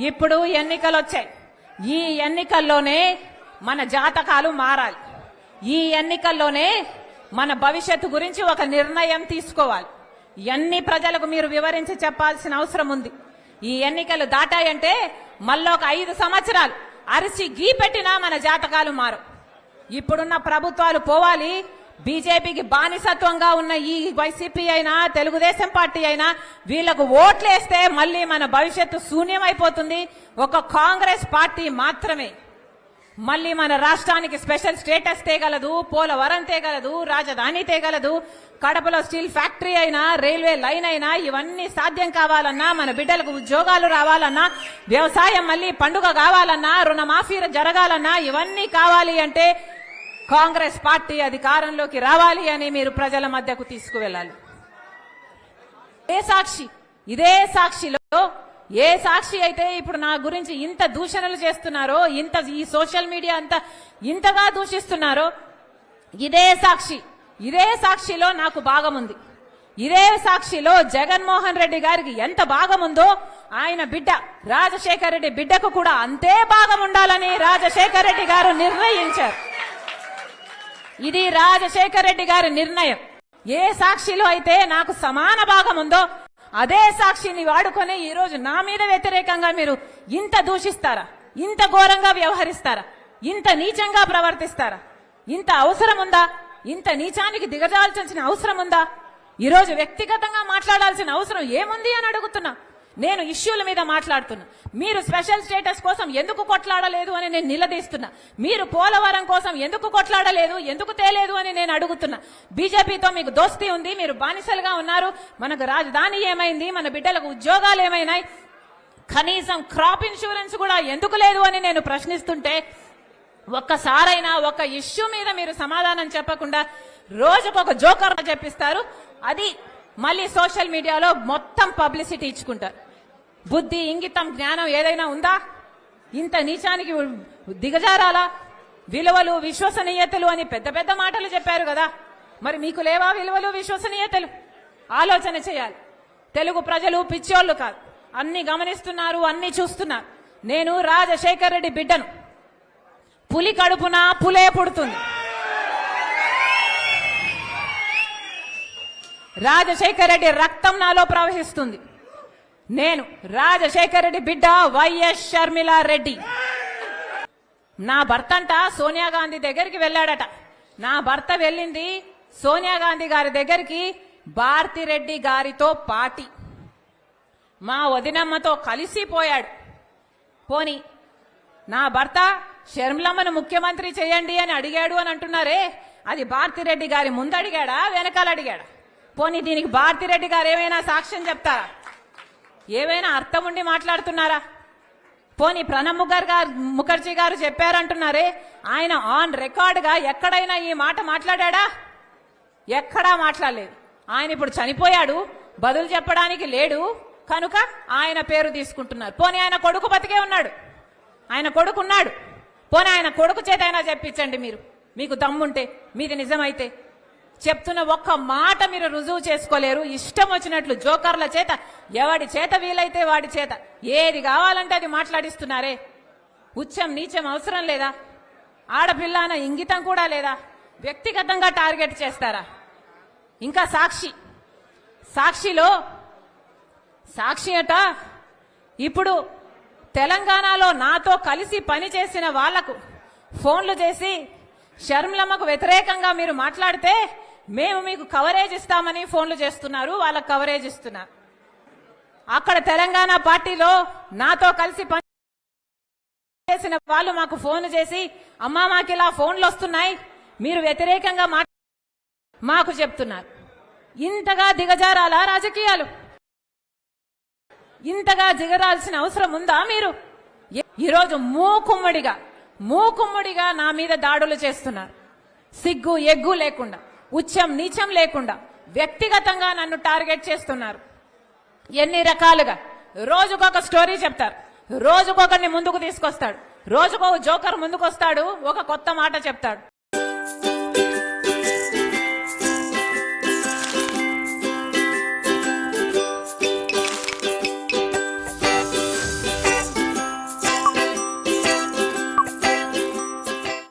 ఇప్పుడు ఎన్నికలు వచ్చాయి. ఈ ఎన్నికల్లోనే మన జాతకాలు మారాలి. ఈ ఎన్నికల్లోనే మన భవిష్యత్తు గురించి ఒక నిర్ణయం తీసుకోవాలి. ఎన్ని ప్రజలకు మీరు వివరించి చెప్పాల్సిన అవసరం ఉంది. ఈ ఎన్నికలు దాటాయంటే మళ్ళొక 5 సంవత్సరాలు అరిచి గీ పెట్టినా మన జాతకాలు మారు. ఇప్పుడున్న ప్రభుత్వాలు పోవాలి. బీజేపీకి బానిసత్వంగా ఉన్న ఈ వైసీపీ అయినా తెలుగుదేశం పార్టీ అయినా వీళ్లకు ఓట్లేస్తే మళ్ళీ మన భవిష్యత్తు శూన్యమైపోతుంది. ఒక కాంగ్రెస్ పార్టీ మాత్రమే మళ్ళీ మన రాష్ట్రానికి స్పెషల్ స్టేటస్ తేగలదు, పోలవరం తేగలదు, రాజధాని తేగలదు. కడపలో స్టీల్ ఫ్యాక్టరీ అయినా, రైల్వే లైన్ అయినా ఇవన్నీ సాధ్యం కావాలన్నా, మన బిడ్డలకు ఉద్యోగాలు రావాలన్నా, వ్యవసాయం మళ్ళీ పండుగ కావాలన్నా, రుణమాఫీ జరగాలన్నా ఇవన్నీ కావాలి అంటే కాంగ్రెస్ పార్టీ అధికారంలోకి రావాలి అని మీరు ప్రజల మధ్యకు తీసుకువెళ్ళాలి. ఇదే సాక్షిలో ఏ సాక్షి అయితే ఇప్పుడు నా గురించి ఇంత దూషణలు చేస్తున్నారో, ఈ సోషల్ మీడియా ఇంతగా దూషిస్తున్నారో, ఇదే సాక్షిలో నాకు భాగం ఉంది. ఇదే సాక్షిలో జగన్మోహన్ రెడ్డి గారికి ఎంత భాగం ఉందో ఆయన బిడ్డ రాజశేఖర్ రెడ్డి బిడ్డకు కూడా అంతే భాగం ఉండాలని రాజశేఖర్ రెడ్డి గారు నిర్ణయించారు. ఇది రాజశేఖర్ రెడ్డి గారి నిర్ణయం. ఏ సాక్షిలో అయితే నాకు సమాన భాగం ఉందో అదే సాక్షిని వాడుకొని ఈ రోజు నా మీద వ్యతిరేకంగా మీరు ఇంత దూషిస్తారా? ఇంత ఘోరంగా వ్యవహరిస్తారా? ఇంత నీచంగా ప్రవర్తిస్తారా? ఇంత అవసరం ఉందా? ఇంత నీచానికి దిగజాల్చాల్సిన అవసరం ఉందా? ఈరోజు వ్యక్తిగతంగా మాట్లాడాల్సిన అవసరం ఏముంది అని అడుగుతున్నా. నేను ఇష్యూల మీద మాట్లాడుతున్నా. మీరు స్పెషల్ స్టేటస్ కోసం ఎందుకు కొట్లాడలేదు అని నేను నిలదీస్తున్నా. మీరు పోలవరం కోసం ఎందుకు కొట్లాడలేదు, ఎందుకు తేలేదు అని నేను అడుగుతున్నా. బీజేపీతో మీకు దోస్తీ ఉంది, మీరు బానిసలుగా ఉన్నారు. మనకు రాజధాని ఏమైంది, మన బిడ్డలకు ఉద్యోగాలు ఏమైనాయి, కనీసం క్రాప్ ఇన్సూరెన్స్ కూడా ఎందుకు లేదు అని నేను ప్రశ్నిస్తుంటే ఒక్కసారైనా ఒక ఇష్యూ మీద మీరు సమాధానం చెప్పకుండా రోజుకొక జోకర్ చెప్పిస్తారు. అది మళ్ళీ సోషల్ మీడియాలో మొత్తం పబ్లిసిటీ ఇచ్చుకుంటారు. బుద్ధి, ఇంగితం, జ్ఞానం ఏదైనా ఉందా? ఇంత నీచానికి దిగజారాలా? విలువలు, విశ్వసనీయతలు అని పెద్ద పెద్ద మాటలు చెప్పారు కదా, మరి మీకు లేవా విలువలు, విశ్వసనీయతలు? ఆలోచన చేయాలి. తెలుగు ప్రజలు పిచ్చోళ్లు కాదు, అన్ని గమనిస్తున్నారు, అన్ని చూస్తున్నారు. నేను రాజశేఖర్ రెడ్డి బిడ్డను. పులి కడుపున పులే పుడుతుంది. రాజశేఖర్ రెడ్డి రక్తం నాలో ప్రవహిస్తుంది. నేను రాజశేఖర్ రెడ్డి బిడ్డ వైఎస్ షర్మిలా రెడ్డి. నా భర్త అంట సోనియా గాంధీ దగ్గరికి వెళ్ళాడట. నా భర్త వెళ్ళింది సోనియా గాంధీ గారి దగ్గరికి భారతిరెడ్డి గారితో పాటి మా వదినమ్మతో కలిసిపోయాడు. పోని నా భర్త షర్మిలమ్మను ముఖ్యమంత్రి చేయండి అని అడిగాడు అని అంటున్నారే, అది భారతిరెడ్డి గారి ముందు అడిగాడా, వెనకాల అడిగాడా? పోనీ దీనికి భారతిరెడ్డి గారు ఏమైనా సాక్ష్యం చెప్తారా? ఏమైనా అర్థం ఉండి మాట్లాడుతున్నారా? పోనీ ప్రణబ్ ముఖర్జీ గారు చెప్పారంటున్నారే, ఆయన ఆన్ రికార్డ్ గా ఎక్కడైనా ఈ మాట మాట్లాడా? ఎక్కడా మాట్లాడలేదు. ఆయన ఇప్పుడు చనిపోయాడు, బదులు చెప్పడానికి లేడు కనుక ఆయన పేరు తీసుకుంటున్నారు. పోనీ ఆయన కొడుకు బతికే ఉన్నాడు, ఆయన కొడుకున్నాడు. పోనీ ఆయన కొడుకు చేత అయినా చెప్పించండి మీరు, మీకు దమ్ముంటే, మీది నిజమైతే. చెప్తున్న ఒక్క మాట మీరు రుజువు చేసుకోలేరు. ఇష్టం వచ్చినట్లు జోకర్ల చేత, ఎవడి చేత వీలైతే వాడి చేత ఏది కావాలంటే అది మాట్లాడిస్తున్నారే. ఉచ్చం నీచం అవసరం లేదా? ఆడపిల్ల అన్న ఇంగితం కూడా లేదా? వ్యక్తిగతంగా టార్గెట్ చేస్తారా? ఇంకా సాక్షి అట ఇప్పుడు తెలంగాణలో నాతో కలిసి పనిచేసిన వాళ్లకు ఫోన్లు చేసి షర్మిలమ్మకు వ్యతిరేకంగా మీరు మాట్లాడితే మేము మీకు కవరేజ్ ఇస్తామని ఫోన్లు చేస్తున్నారు, వాళ్ళకు కవరేజ్ ఇస్తున్నారు. అక్కడ తెలంగాణ పార్టీలో నాతో కలిసి పనిచేసిన వాళ్ళు మాకు ఫోన్లు చేసి, అమ్మా మాకు ఇలా ఫోన్లు వస్తున్నాయి, మీరు వ్యతిరేకంగా మాకు చెప్తున్నారు. ఇంతగా దిగజారాలా రాజకీయాలు? ఇంతగా దిగరాల్సిన అవసరం ఉందా? మీరు ఈరోజు మూకుమ్మడిగా నా మీద దాడులు చేస్తున్నారు. సిగ్గు ఎగ్గు లేకుండా, ఉచ్చం నీచం లేకుండా వ్యక్తిగతంగా నన్ను టార్గెట్ చేస్తున్నారు. ఎన్ని రకాలుగా రోజుకొక స్టోరీ చెప్తారు, రోజుకొకరిని ముందుకు తీసుకొస్తాడు, రోజుకొక జోకర్ ముందుకు వస్తాడు, ఒక కొత్త మాట చెప్తాడు.